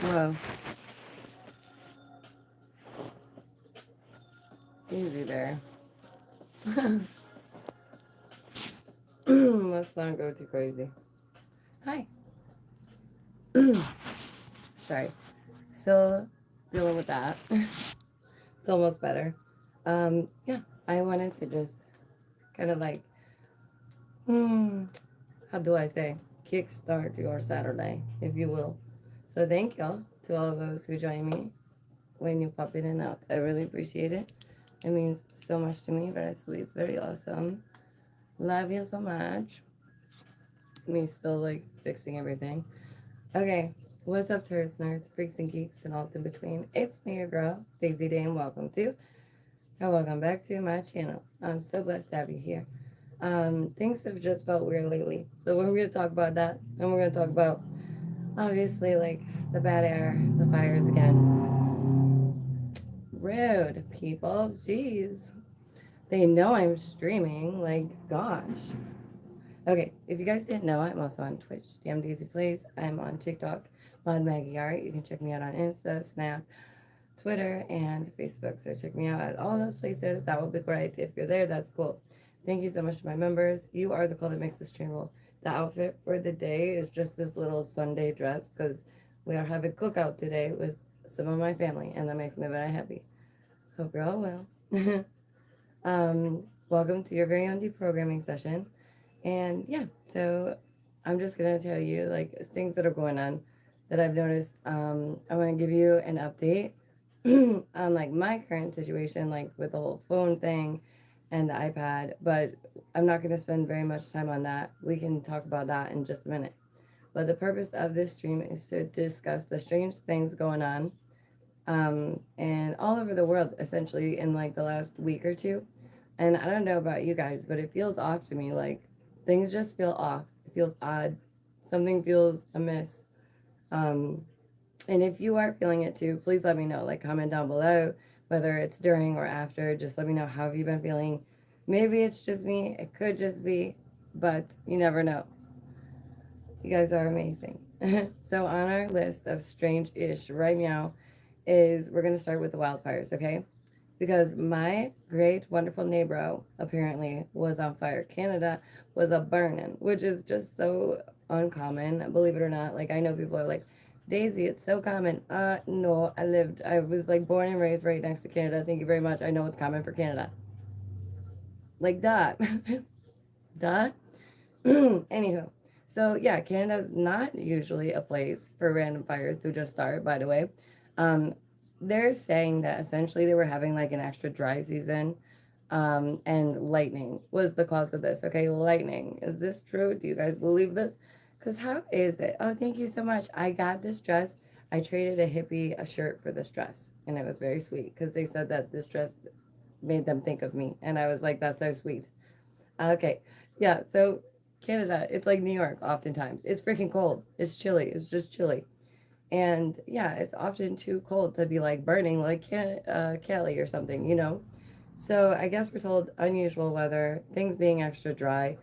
Whoa. Easy there. Let's not go too crazy. Hi. Sorry. Still dealing with that. It's almost better. Yeah, I wanted to just kind of like, how do I say, kickstart your Saturday, if you will. So thank y'all to all of those who join me when you pop in and out. I really appreciate it. It means so much to me. Very sweet, very awesome. Love you so much. Me still like fixing everything. Okay, what's up, tourists, nerds, freaks, and geeks, and all in between? It's me, your girl, Daisydame. Welcome to, or welcome back to my channel. I'm so blessed to have you here. Things have just felt weird lately, so we're going to talk about that, and we're going to talk about obviously like the bad air, the fires again. Rude people, jeez. They know I'm streaming. Like, gosh. Okay, if you guys didn't know, I'm also on Twitch, damedaisyplays. I'm on TikTok, modmaggieart. You can check me out on Insta, Snap, Twitter, and Facebook. So check me out at all those places. That will be great. If you're there, that's cool. Thank you so much to my members. You are the cool that makes the stream roll. The outfit for the day is just this little Sunday dress because we are having cookout today with some of my family, and that makes me very happy. Hope you're all well. Welcome to your very own deprogramming session. And yeah, so I'm just gonna tell you like things that are going on that I've noticed. I want to give you an update on like my current situation, like with the whole phone thing and the iPad. But I'm not gonna spend very much time on that. We can talk about that in just a minute. But the purpose of this stream is to discuss the strange things going on, and all over the world, essentially in like the last week or two. And I don't know about you guys, but it feels off to me. Like things just feel off. It feels odd. Something feels amiss. Um, and if you are feeling it too, please let me know. Like comment down below, whether it's during or after. Just let me know how have you been feeling. Maybe it's just me. It could just be, but you never know. You guys are amazing. So on our list of strange-ish right now is we're gonna start with the wildfires, okay? Because my great, wonderful neighbor apparently was on fire. Canada was a burning, which is just so uncommon, believe it or not. Like, I know people are like, Daisy, it's so common. No, I was like born and raised right next to Canada. Thank you very much. I know it's common for Canada. Like that. Duh. Anywho, so yeah, Canada's not usually a place for random fires to just start, by the way. Um, they're saying that essentially they were having like an extra dry season, and lightning was the cause of this. Okay, lightning. Is this true? Do you guys believe this? Because how is it? Oh, thank you so much. I got this dress. I traded a hippie a shirt for this dress, and it was very sweet because they said that this dress made them think of me, and I was like, that's so sweet. Okay, yeah. So Canada, it's like New York. Oftentimes, it's freaking cold. It's chilly. It's just chilly. And yeah, it's often too cold to be like burning like Cali or something, you know? So I guess we're told unusual weather, things being extra dry.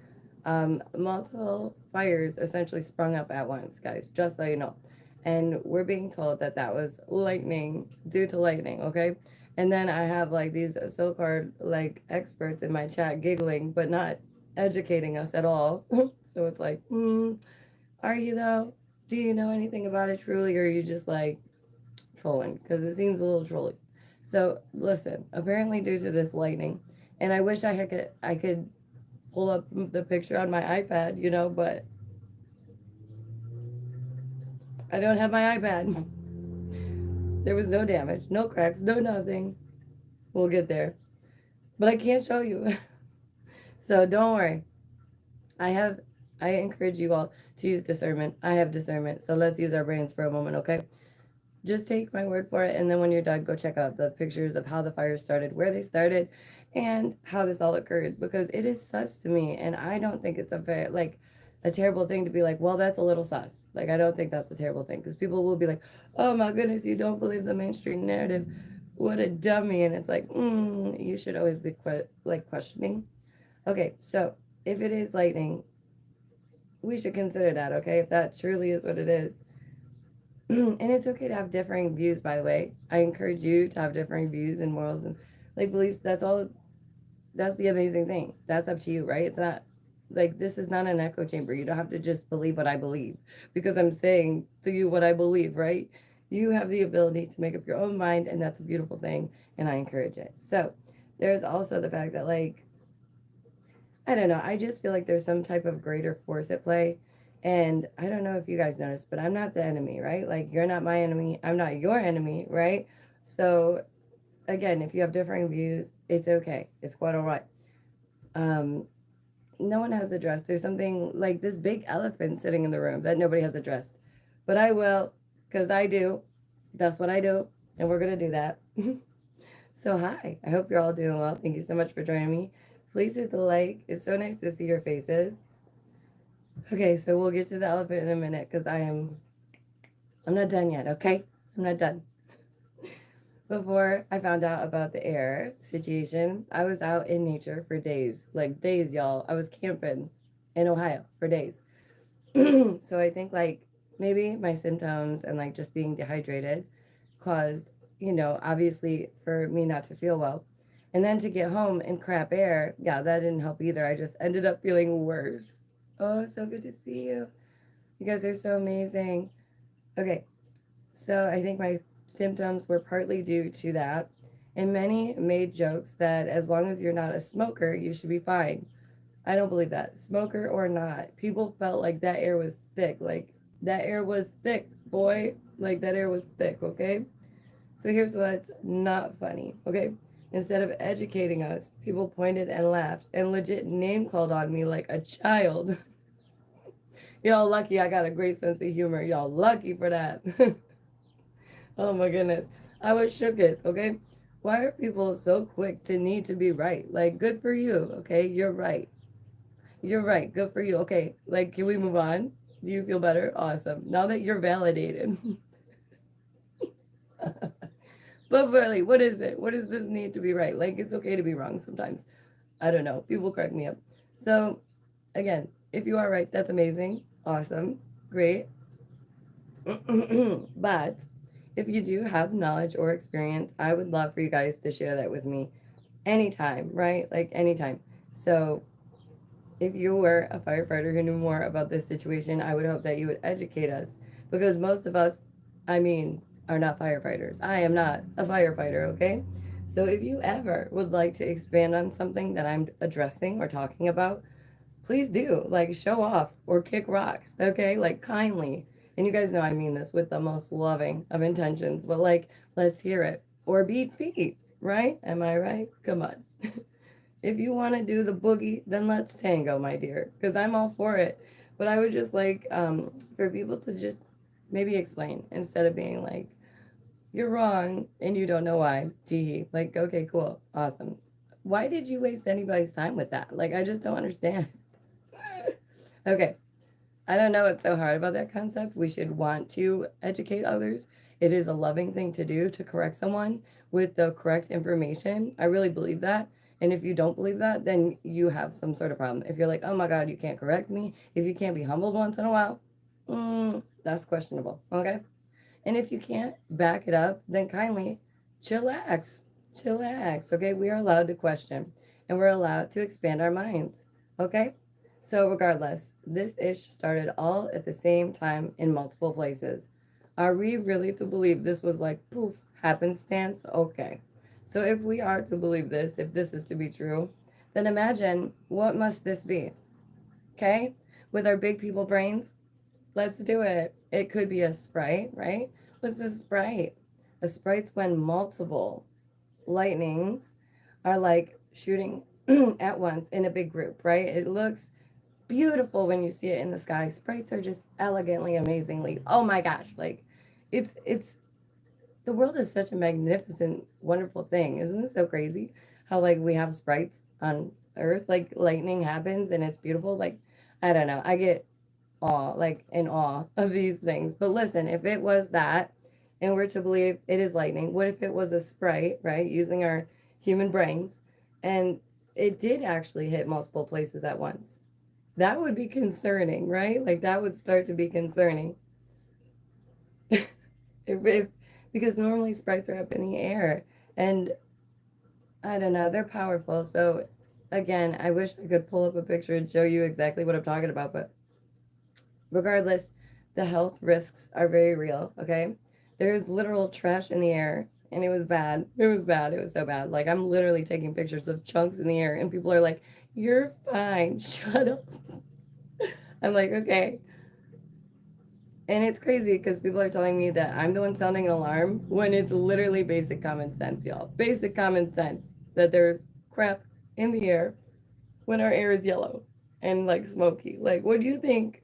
Multiple fires essentially sprung up at once, guys, just so you know. And we're being told that that was lightning, due to lightning, okay? And then I have like these so-called like experts in my chat giggling, but not educating us at all. So it's like, are you though? Do you know anything about it truly, or are you just like trolling? Because it seems a little trolly. So listen, apparently due to this lightning, and I wish I could pull up the picture on my iPad, you know, but I don't have my iPad. There was no damage, no cracks, no nothing. We'll get there, but I can't show you. So don't worry. I have. I encourage you all to use discernment. I have discernment, so let's use our brains for a moment, okay? Just take my word for it, and then when you're done, go check out the pictures of how the fire started, where they started, and how this all occurred, because it is sus to me, and I don't think it's a very like a terrible thing to be like, well, that's a little sus. Like, I don't think that's a terrible thing, because people will be like, oh my goodness, you don't believe the mainstream narrative, what a dummy. And it's like, you should always be questioning. Okay, so if it is lightning, we should consider that, okay? If that truly is what it is, And it's okay to have differing views, by the way. I encourage you to have differing views and morals and like beliefs. That's all. That's the amazing thing. That's up to you, right? It's not like this is not an echo chamber. You don't have to just believe what I believe because I'm saying to you what I believe, right? You have the ability to make up your own mind, and that's a beautiful thing, and I encourage it. So, there's also the fact that, like, I don't know, I just feel like there's some type of greater force at play. And I don't know if you guys noticed, but I'm not the enemy, right? Like, you're not my enemy. I'm not your enemy, right? So, again, if you have differing views, it's okay. It's quite all right. Um, no one has addressed. There's something like this big elephant sitting in the room that nobody has addressed. But I will, because I do. That's what I do. And we're going to do that. So, hi. I hope you're all doing well. Thank you so much for joining me. Please hit the like. It's so nice to see your faces. Okay, so we'll get to the elephant in a minute because I'm not done yet, okay? I'm not done. Before I found out about the air situation, I was out in nature for days. Like days, y'all. I was camping in Ohio for days. So I think like maybe my symptoms and like just being dehydrated caused, obviously for me not to feel well. And then to get home in crap air, yeah, that didn't help either. I just ended up feeling worse. Oh, so good to see you. You guys are so amazing. Okay, so I think my symptoms were partly due to that. And many made jokes that as long as you're not a smoker, you should be fine. I don't believe that. Smoker or not, people felt like that air was thick. Like that air was thick, boy. Like that air was thick, okay? So here's what's not funny, okay? Instead of educating us, people pointed and laughed and legit name called on me like a child. Y'all lucky I got a great sense of humor. Y'all lucky for that. Oh my goodness. I was shook it, okay? Why are people so quick to need to be right? Like, good for you, okay? You're right. You're right. Good for you. Okay, like, can we move on? Do you feel better? Awesome. Now that you're validated. But really, what is it? What does this need to be right? Like, it's okay to be wrong sometimes. I don't know. People crack me up. So, again, if you are right, that's amazing. Awesome. Great. But if you do have knowledge or experience, I would love for you guys to share that with me anytime, right? Like anytime. So if you were a firefighter who knew more about this situation, I would hope that you would educate us because most of us, I mean, are not firefighters. I am not a firefighter, okay? So if you ever would like to expand on something that I'm addressing or talking about, please do. Like, show off or kick rocks, okay? Like, kindly. And you guys know I mean this with the most loving of intentions, but like, let's hear it. Or beat feet, right? Am I right? Come on. If you want to do the boogie, then let's tango, my dear, because I'm all for it. But I would just like for people to just maybe explain instead of being like, you're wrong and you don't know why. Teehee. Like, okay, cool. Awesome. Why did you waste anybody's time with that? Like, I just don't understand. Okay. I don't know what's so hard about that concept. We should want to educate others. It is a loving thing to do to correct someone with the correct information. I really believe that. And if you don't believe that, then you have some sort of problem. If you're like, oh my God, you can't correct me, if you can't be humbled once in a while, that's questionable. Okay. And if you can't back it up, then kindly chillax. Chillax. Okay. We are allowed to question and we're allowed to expand our minds. Okay. So, regardless, this ish started all at the same time in multiple places. Are we really to believe this was like poof, happenstance? Okay. So, if we are to believe this, if this is to be true, then imagine what must this be? Okay? With our big people brains, let's do it. It could be a sprite, right? What's a sprite? A sprite's when multiple lightnings are like shooting at once in a big group, right? It looks beautiful when you see it in the sky. Sprites are just elegantly, amazingly. Oh my gosh, like it's the world is such a magnificent, wonderful thing. Isn't it so crazy how like we have sprites on Earth, like lightning happens and it's beautiful. Like I don't know, I get awe, like in awe of these things. But listen, if it was that, and we're to believe it is lightning, what if it was a sprite, right? Using our human brains, and it did actually hit multiple places at once? That would be concerning, right? Like that would start to be concerning. Because normally sprites are up in the air, and I don't know, they're powerful. So again, I wish I could pull up a picture and show you exactly what I'm talking about, but regardless, the health risks are very real, okay? There's literal trash in the air, and it was bad. It was bad. It was so bad. Like, I'm literally taking pictures of chunks in the air, and people are like, "You're fine. Shut up." I'm like, okay. And it's crazy because people are telling me that I'm the one sounding an alarm when it's literally basic common sense, y'all. Basic common sense that there's crap in the air when our air is yellow and like smoky. Like, what do you think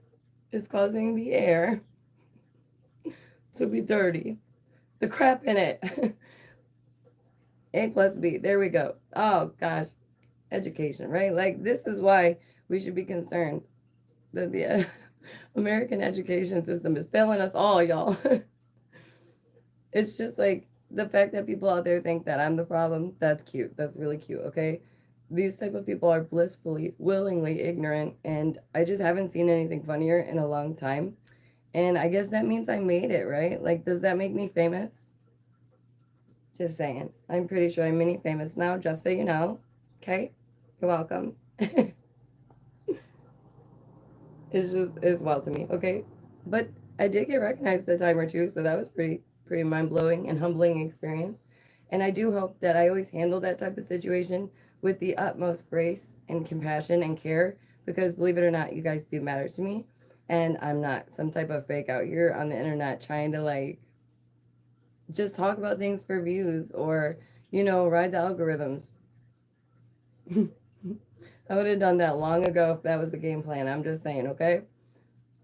is causing the air to be dirty? The crap in it. A plus B. There we go. Oh gosh. Education, right? Like, this is why we should be concerned that the American education system is failing us all, y'all. It's just like the fact that people out there think that I'm the problem. That's cute. That's really cute, okay? These type of people are blissfully, willingly ignorant, and I just haven't seen anything funnier in a long time. And I guess that means I made it, right? Like, does that make me famous? Just saying. I'm pretty sure I'm mini famous now, just so you know. Okay? You're welcome. It's wild to me, okay? But I did get recognized a time or two, so that was pretty mind-blowing and humbling experience. And I do hope that I always handle that type of situation with the utmost grace and compassion and care, because believe it or not, you guys do matter to me. And I'm not some type of fake out here on the internet trying to like just talk about things for views or, ride the algorithms. I would have done that long ago if that was the game plan. I'm just saying, okay?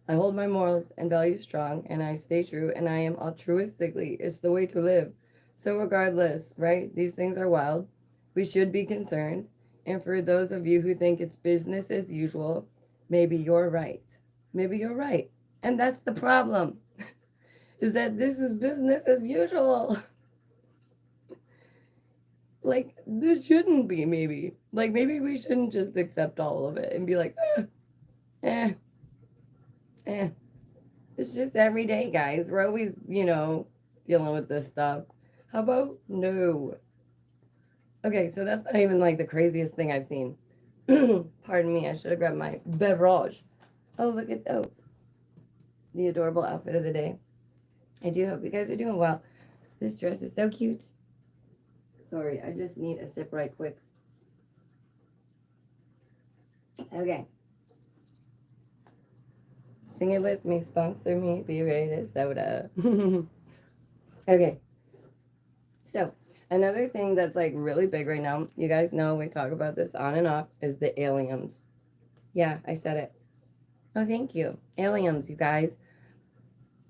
I hold my morals and values strong, and I stay true, and I am altruistically. It's the way to live. So regardless, right? These things are wild. We should be concerned. And for those of you who think it's business as usual, maybe you're right. Maybe you're right. And that's the problem, is that this is business as usual. Like, this shouldn't be, maybe. Like, maybe we shouldn't just accept all of it and be like, eh. It's just every day, guys. We're always, dealing with this stuff. How about no? Okay, so that's not even like the craziest thing I've seen. Pardon me, I should have grabbed my beverage. Oh, look at, the adorable outfit of the day. I do hope you guys are doing well. This dress is so cute. Sorry, I just need a sip right quick. Okay. Sing it with me, sponsor me, be rated soda. Okay. So, another thing that's like really big right now, you guys know we talk about this on and off, is the aliens. Yeah, I said it. Oh, thank you. Aliens, you guys.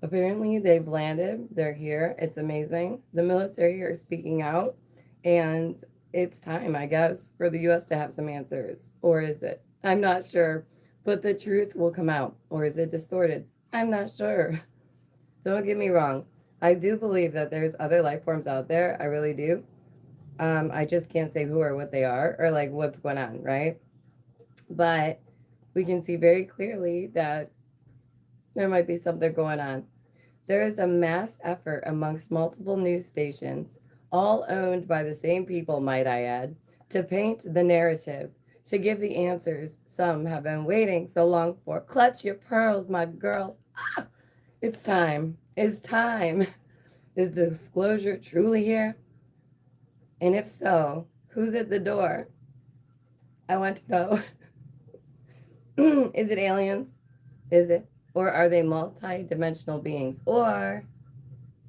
Apparently, they've landed. They're here. It's amazing. The military are speaking out, and it's time, I guess, for the U.S. to have some answers. Or is it? I'm not sure. But the truth will come out. Or is it distorted? I'm not sure. Don't get me wrong. I do believe that there's other life forms out there. I really do. I just can't say who or what they are or like what's going on, right? But we can see very clearly that there might be something going on. There is a mass effort amongst multiple news stations, all owned by the same people, might I add, to paint the narrative, to give the answers some have been waiting so long for. Clutch your pearls, my girls. Ah, it's time. It's time. Is disclosure truly here? And if so, who's at the door? I want to know. Is it aliens? Is it? Or are they multi-dimensional beings? Or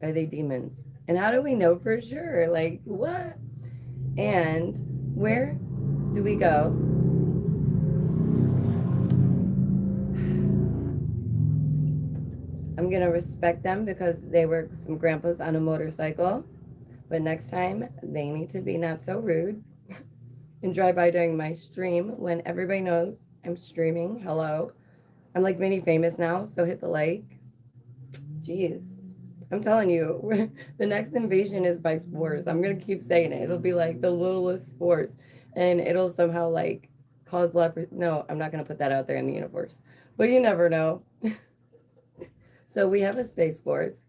are they demons? And how do we know for sure? Like, what? And where do we go? I'm going to respect them because they were some grandpas on a motorcycle. But next time, they need to be not so rude and drive by during my stream when everybody knows I'm streaming. Hello. I'm like mini famous now, so hit the like. Jeez. I'm telling you, the next invasion is by spores. I'm going to keep saying it. It'll be like the littlest spores. And it'll somehow like cause leprosy. No, I'm not going to put that out there in the universe. But you never know. So we have a space force.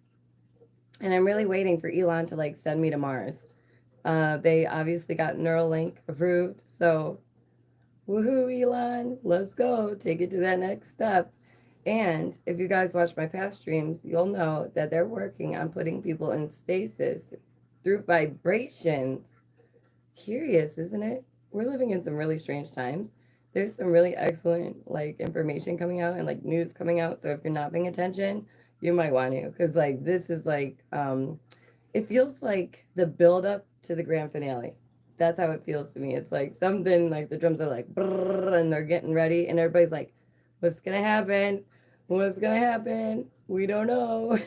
And I'm really waiting for Elon to like send me to Mars. They obviously got Neuralink approved. So woohoo, Elon, let's go. Take it to that next step. And if you guys watch my past streams, you'll know that they're working on putting people in stasis through vibrations. Curious, isn't it? We're living in some really strange times. There's some really excellent like information coming out and like news coming out. So if you're not paying attention, you might want to, because like this is like it feels like the build up to the grand finale. That's how it feels to me. It's like something like the drums are like brrr, and they're getting ready, and everybody's like, "What's gonna happen? What's gonna happen? We don't know."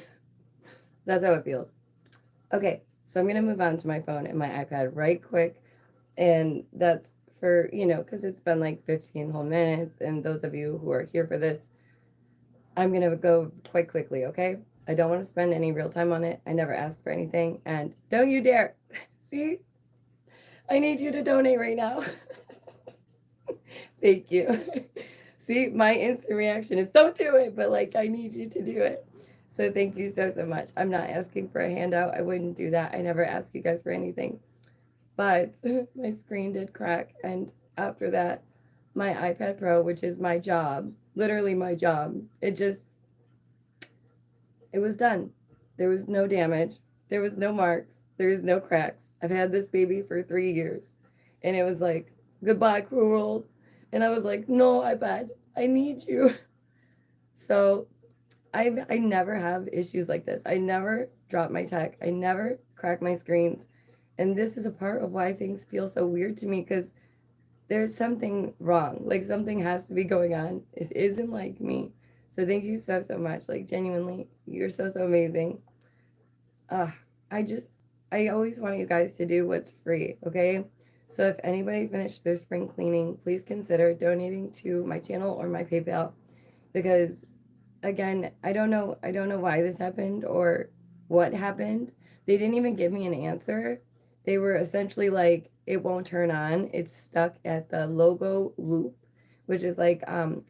That's how it feels. Okay, so I'm gonna move on to my phone and my iPad right quick, and that's for because it's been like 15 whole minutes, and those of you who are here for this, I'm gonna go quite quickly. Okay, I don't want to spend any real time on it. I never asked for anything, and don't you dare. See, I need you to donate right now. Thank you. See, my instant reaction is don't do it, but like I need you to do it. So thank you so, so much. I'm not asking for a handout. I wouldn't do that. I never ask you guys for anything. But my screen did crack. And after that, my iPad Pro, which is my job, literally my job, it was done. There was no damage. There was no marks. There was no cracks. I've had this baby for 3 years. And it was like, goodbye, cruel world. And I was like, no, iPad, I need you. So I never have issues like this. I never drop my tech. I never crack my screens. And this is a part of why things feel so weird to me, because there's something wrong. Like something has to be going on. It isn't like me. So thank you so, so much. Like genuinely, you're so, so amazing. Uh, I just, I always want you guys to do what's free, okay? So if anybody finished their spring cleaning, please consider donating to my channel or my PayPal, because again, I don't know why this happened or what happened. They didn't even give me an answer. They were essentially like, it won't turn on. It's stuck at the logo loop, which is like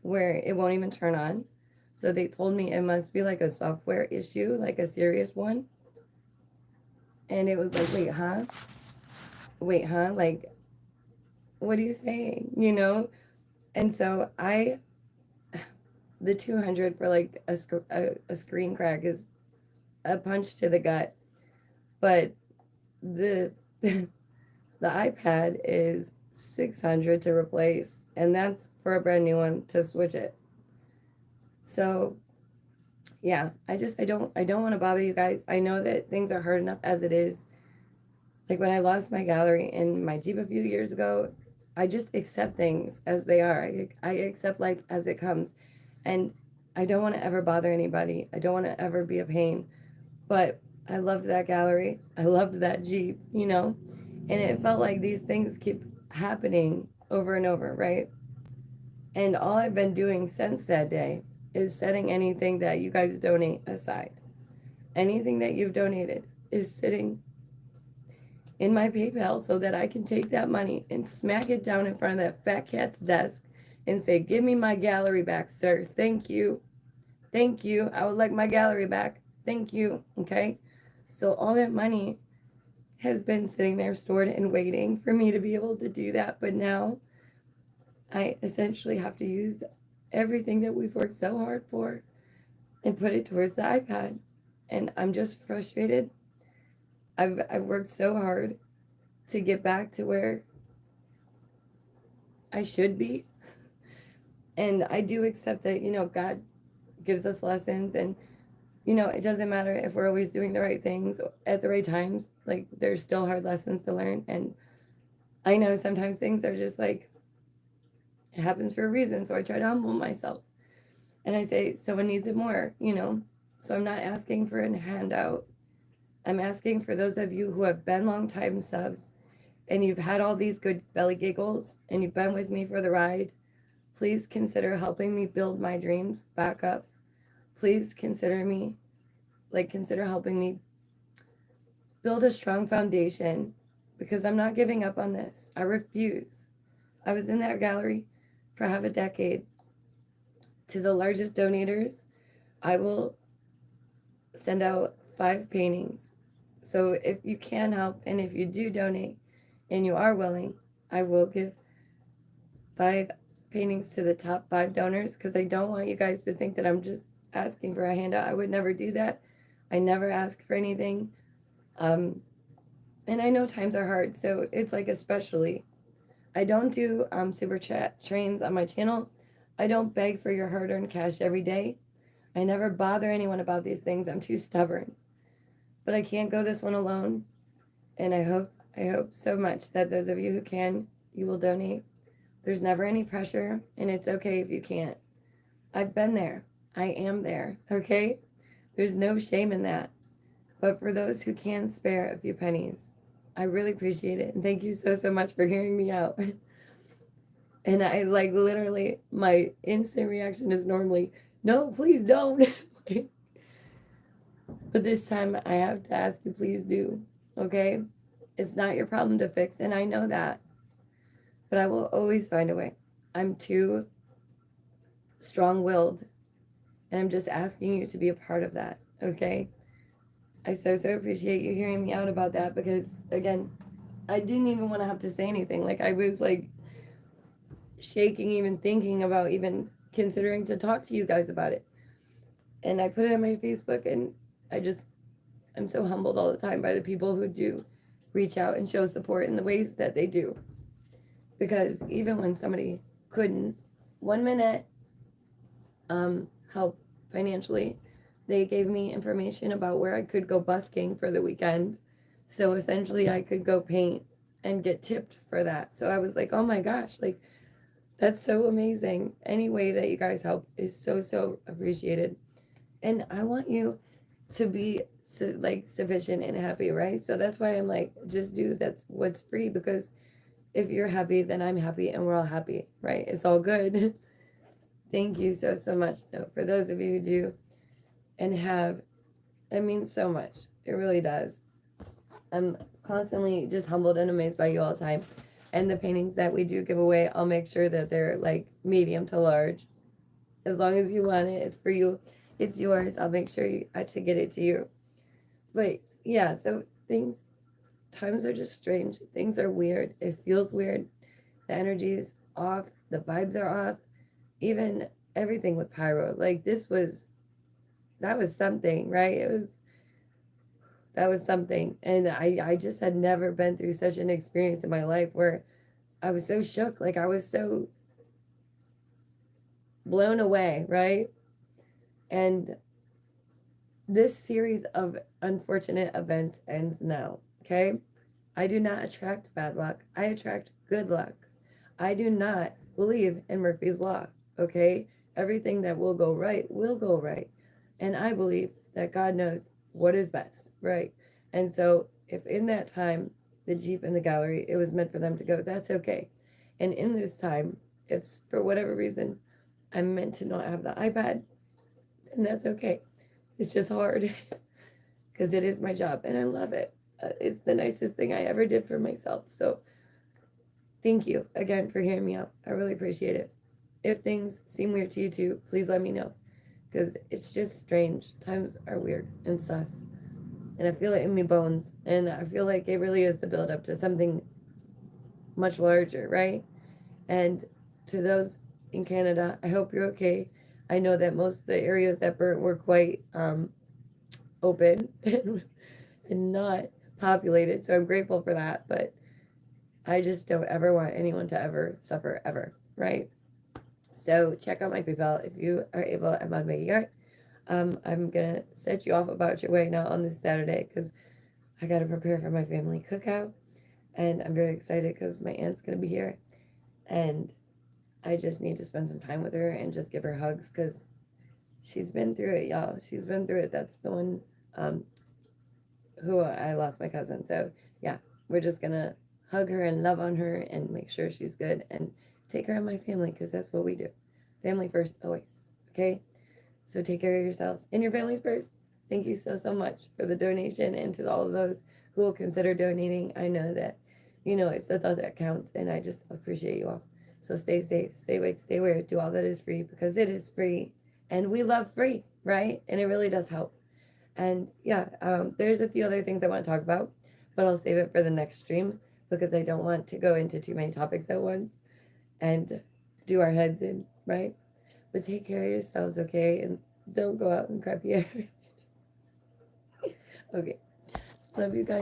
where it won't even turn on. So they told me it must be like a software issue, like a serious one. And it was like, wait, huh? Wait, huh? Like, what are you saying? And so the 200 for like a screen crack is a punch to the gut. But the the iPad is 600 to replace, and that's for a brand new one to switch it. So yeah, I don't want to bother you guys. I know that things are hard enough as it is. Like when I lost my gallery in my Jeep a few years ago, I just accept things as they are. I accept life as it comes. And I don't want to ever bother anybody. I don't want to ever be a pain. But I loved that gallery. I loved that Jeep, And it felt like these things keep happening over and over, right? And all I've been doing since that day is setting anything that you guys donate aside. Anything that you've donated is sitting in my PayPal so that I can take that money and smack it down in front of that fat cat's desk and say, give me my gallery back, sir. Thank you. Thank you. I would like my gallery back. Thank you. Okay. So all that money has been sitting there stored and waiting for me to be able to do that. But now I essentially have to use everything that we've worked so hard for and put it towards the iPad. And I'm just frustrated. I've worked so hard to get back to where I should be. And I do accept that, God gives us lessons, and it doesn't matter if we're always doing the right things at the right times. Like there's still hard lessons to learn. And I know sometimes things are just like, it happens for a reason. So I try to humble myself and I say, someone needs it more, So I'm not asking for a handout. I'm asking for those of you who have been long time subs and you've had all these good belly giggles and you've been with me for the ride. Please consider helping me build my dreams back up. Please consider helping me build a strong foundation, because I'm not giving up on this. I refuse. I was in that gallery for half a decade. To the largest donators, I will send out 5 paintings. So if you can help, and if you do donate and you are willing, I will give 5 paintings to the top 5 donors, because I don't want you guys to think that I'm just asking for a handout. I would never do that. I never ask for anything. And I know times are hard, so it's like, especially, I don't do super chat trains on my channel. I don't beg for your hard-earned cash every day. I never bother anyone about these things. I'm too stubborn. But I can't go this one alone. And I hope so much that those of you who can, you will donate. There's never any pressure, and it's okay if you can't. I've been there. I am there, okay? There's no shame in that. But for those who can spare a few pennies, I really appreciate it. And thank you so, so much for hearing me out. And I, like, literally, my instant reaction is normally, no, please don't. But this time I have to ask you, please do, okay? It's not your problem to fix, and I know that. But I will always find a way. I'm too strong-willed, and I'm just asking you to be a part of that, okay? I so, so appreciate you hearing me out about that, because, again, I didn't even want to have to say anything. Like, I was, like, shaking even thinking about even considering to talk to you guys about it. And I put it on my Facebook, and I'm so humbled all the time by the people who do reach out and show support in the ways that they do. Because even when somebody couldn't 1 minute help financially, they gave me information about where I could go busking for the weekend. So essentially I could go paint and get tipped for that. So I was like, oh my gosh, like, that's so amazing. Any way that you guys help is so, so appreciated. And I want you to be sufficient and happy, right? So that's why I'm like, just do that's what's free, because if you're happy, then I'm happy, and we're all happy, right? It's all good. Thank you so, so much, though, for those of you who do and have. It means so much. It really does. I'm constantly just humbled and amazed by you all the time. And the paintings that we do give away, I'll make sure that they're like medium to large. As long as you want it, it's for you. It's yours. I'll make sure to get it to you. But yeah, so times are just strange. Things are weird. It feels weird. The energy is off. The vibes are off. Even everything with pyro. Like, that was something, right? That was something. And I just had never been through such an experience in my life where I was so shook. Like, I was so blown away, right? And this series of unfortunate events ends now, okay? I do not attract bad luck. I attract good luck. I do not believe in Murphy's Law, okay? Everything that will go right will go right. And I believe that God knows what is best, right? And so if in that time, the Jeep and the gallery, it was meant for them to go, that's okay. And in this time, if for whatever reason I'm meant to not have the iPad, then that's okay. It's just hard because it is my job and I love it. It's the nicest thing I ever did for myself. So thank you again for hearing me out. I really appreciate it. If things seem weird to you too, please let me know, because it's just strange. Times are weird and sus. And I feel it in my bones. And I feel like it really is the build up to something much larger, right? And to those in Canada, I hope you're okay. I know that most of the areas that burnt were quite open and not populated. So I'm grateful for that. But I just don't ever want anyone to ever suffer ever, right? So check out my PayPal if you are able at modmaggieart. I'm going to set you off about your way now on this Saturday, because I got to prepare for my family cookout. And I'm very excited because my aunt's going to be here. And I just need to spend some time with her and just give her hugs, because she's been through it, y'all. She's been through it. That's the one who I lost my cousin. So, yeah, we're just going to hug her and love on her and make sure she's good and take care of my family, because that's what we do. Family first, always. Okay? So take care of yourselves and your families first. Thank you so, so much for the donation, and to all of those who will consider donating. I know that, it's the thought that counts, and I just appreciate you all. So stay safe, stay awake, stay aware, do all that is free, because it is free. And we love free, right? And it really does help. And yeah, there's a few other things I want to talk about, but I'll save it for the next stream because I don't want to go into too many topics at once and do our heads in, right? But take care of yourselves, okay? And don't go out in crappy air. Okay. Love you guys.